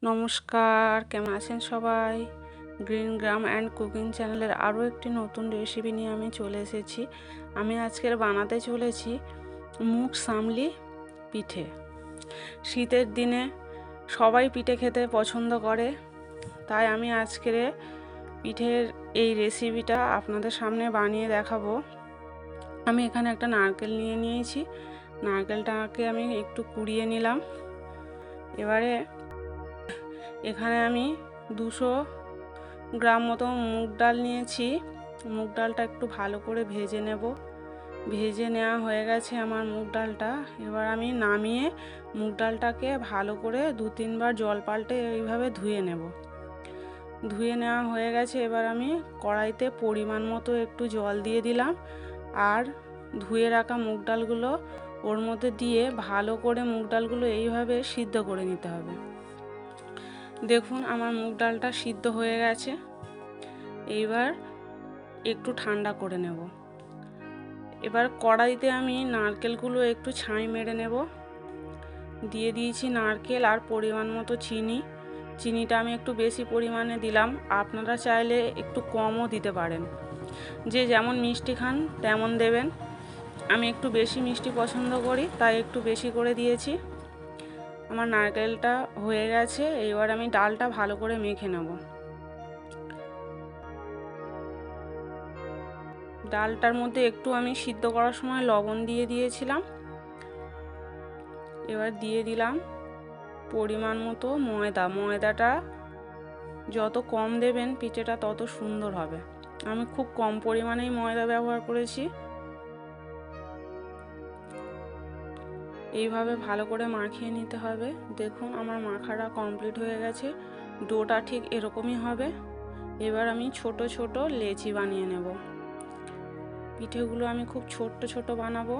নমস্কার, কেমন আছেন সবাই? গ্রিন গ্রাম অ্যান্ড কুকিং চ্যানেলের আরও একটি নতুন রেসিপি নিয়ে আমি চলে এসেছি। আমি আজকের বানাতে চলেছি মুগ সামলি পিঠে। শীতের দিনে সবাই পিঠে খেতে পছন্দ করে, তাই আমি আজকের পিঠের এই রেসিপিটা আপনাদের সামনে বানিয়ে দেখাবো। আমি এখানে একটা নারকেল নিয়ে নিয়েছি। নারকেলটাকে আমি একটু কুড়িয়ে নিলাম। এবারে এখানে আমি 200 গ্রাম মতো মুগ ডাল নিয়েছি। মুগ ডালটা একটু ভালো করে ভেজে নেব। ভেজে নেওয়া হয়ে গেছে আমার মুগ ডালটা। এবার আমি নামিয়ে মুগ ডালটাকে ভালো করে 2-3 বার জল পাল্টে এইভাবে ধুয়ে নেব। ধুয়ে নেওয়া হয়ে গেছে। এবার আমি কড়াইতে পরিমাণ মতো একটু জল দিয়ে দিলাম, আর ধুয়ে রাখা মুগ ডালগুলো ওর মধ্যে দিয়ে ভালো করে মুগ ডালগুলো এইভাবে সিদ্ধ করে নিতে হবে। দেখুন আমার মুগ ডালটা সিদ্ধ হয়ে গেছে। এইবার একটু ঠান্ডা করে নেব। এবার কড়াইতে আমি নারকেলগুলো একটু ছাই মেরে নেব। দিয়ে দিয়েছি নারকেল আর পরিমাণ মতো চিনি। চিনিটা আমি একটু বেশি পরিমাণে দিলাম, আপনারা চাইলে একটু কমও দিতে পারেন। যে যেমন মিষ্টি খান তেমন দেবেন। আমি একটু বেশি মিষ্টি পছন্দ করি, তাই একটু বেশি করে দিয়েছি। আমার নারকেলটা হয়ে গেছে। এবার আমি ডালটা ভালো করে মেখে নেব। ডালটার মধ্যে একটু আমি সিদ্ধ করার সময় লবণ দিয়ে দিয়েছিলাম। এবার দিয়ে দিলাম পরিমাণ মতো ময়দা। ময়দাটা যত কম দেবেন পিঠেটা তত সুন্দর হবে। আমি খুব কম পরিমাণেই ময়দা ব্যবহার করেছি। এইভাবে ভালো করে মাখিয়ে নিতে হবে। দেখুন আমার মাখাটা কমপ্লিট হয়ে গেছে। ডোটা ঠিক এরকমই হবে। এবার আমি ছোট ছোট লেচি বানিয়ে নেব। পিঠেগুলো আমি খুব ছোট্ট ছোট বানাবো।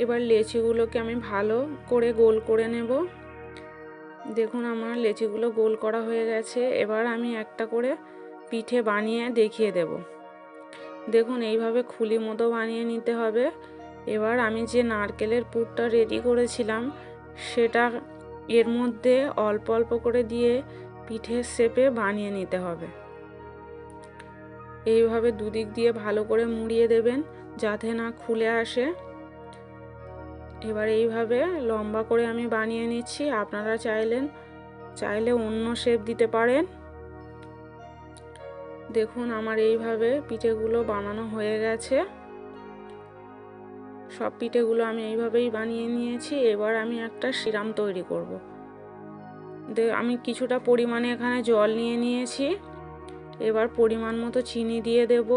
এবার লেচিগুলোকে আমি ভালো করে গোল করে নেব। দেখুন আমার লেচিগুলো গোল করা হয়ে গেছে। এবার আমি একটা করে পিঠে বানিয়ে দেখিয়ে দেব। দেখুন এইভাবে খুলি মতো বানিয়ে নিতে হবে। এবার আমি যে নারকেলের পুরটা রেডি করেছিলাম সেটা এর মধ্যে অল্প অল্প করে দিয়ে পিঠের শেপে বানিয়ে নিতে হবে। এইভাবে দুদিক দিয়ে ভালো করে মুড়িয়ে দেবেন যাতে না খুলে আসে। এবার এইভাবে লম্বা করে আমি বানিয়ে নিচ্ছি। আপনারা চাইলে অন্য শেপ দিতে পারেন। দেখুন আমার এইভাবে পিঠেগুলো বানানো হয়ে গেছে। সব পিঠেগুলো আমি এইভাবেই বানিয়ে নিয়েছি। এবার আমি একটা সিরাম তৈরি করব। আমি কিছুটা পরিমাণে এখানে জল নিয়ে নিয়েছি। এবার পরিমাণ মতো চিনি দিয়ে দেব।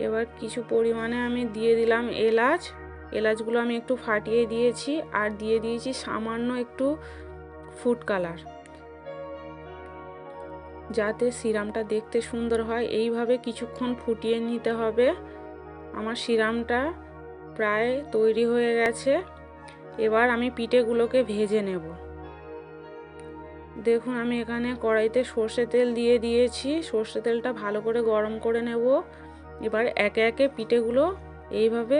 এবার কিছু পরিমাণে আমি দিয়ে দিলাম এলাচ। এলাচগুলো আমি একটু ফাটিয়ে দিয়েছি, আর দিয়ে দিয়েছি সামান্য একটু ফুড কালার, যাতে সিরামটা দেখতে সুন্দর হয়। এইভাবে কিছুক্ষণ ফুটিয়ে নিতে হবে। আমার সিরামটা প্রায় তৈরি হয়ে গেছে। এবার আমি পিঠেগুলোকে ভেজে নেব। দেখুন আমি এখানে কড়াইতে সর্ষে তেল দিয়ে দিয়েছি। সর্ষে তেলটা ভালো করে গরম করে নেব। এবার একে একে পিঠেগুলো এইভাবে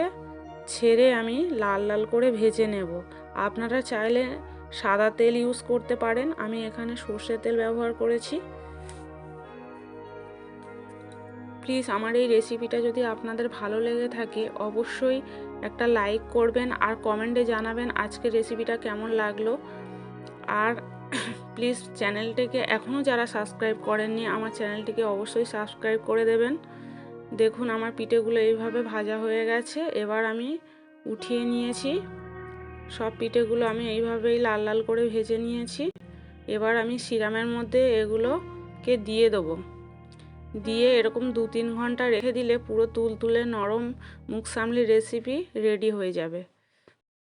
ছেড়ে আমি লাল লাল করে ভেজে নেব। আপনারা চাইলে সাদা তেল ইউজ করতে পারেন। আমি এখানে সর্ষে তেল ব্যবহার করেছি। প্লিজ আমার এই রেসিপিটা যদি আপনাদের ভালো লেগে থাকে অবশ্যই একটা লাইক করবেন, আর কমেন্টে জানাবেন আজকের রেসিপিটা কেমন লাগলো। আর প্লিজ চ্যানেলটিকে এখনও যারা সাবস্ক্রাইব করেননি আমার চ্যানেলটিকে অবশ্যই সাবস্ক্রাইব করে দেবেন। দেখুন আমার পিঠেগুলো এইভাবে ভাজা হয়ে গেছে। এবার আমি উঠিয়ে নিয়েছি। সব পিঠেগুলো আমি এইভাবেই লাল লাল করে ভেজে নিয়েছি। এবার আমি সিরামের মধ্যে এগুলোকে দিয়ে দেবো। দিয়ে এরকম 2-3 ঘন্টা রেখে দিলে পুরো তুলতুলে নরম মুগ সামলি রেসিপি রেডি হয়ে যাবে।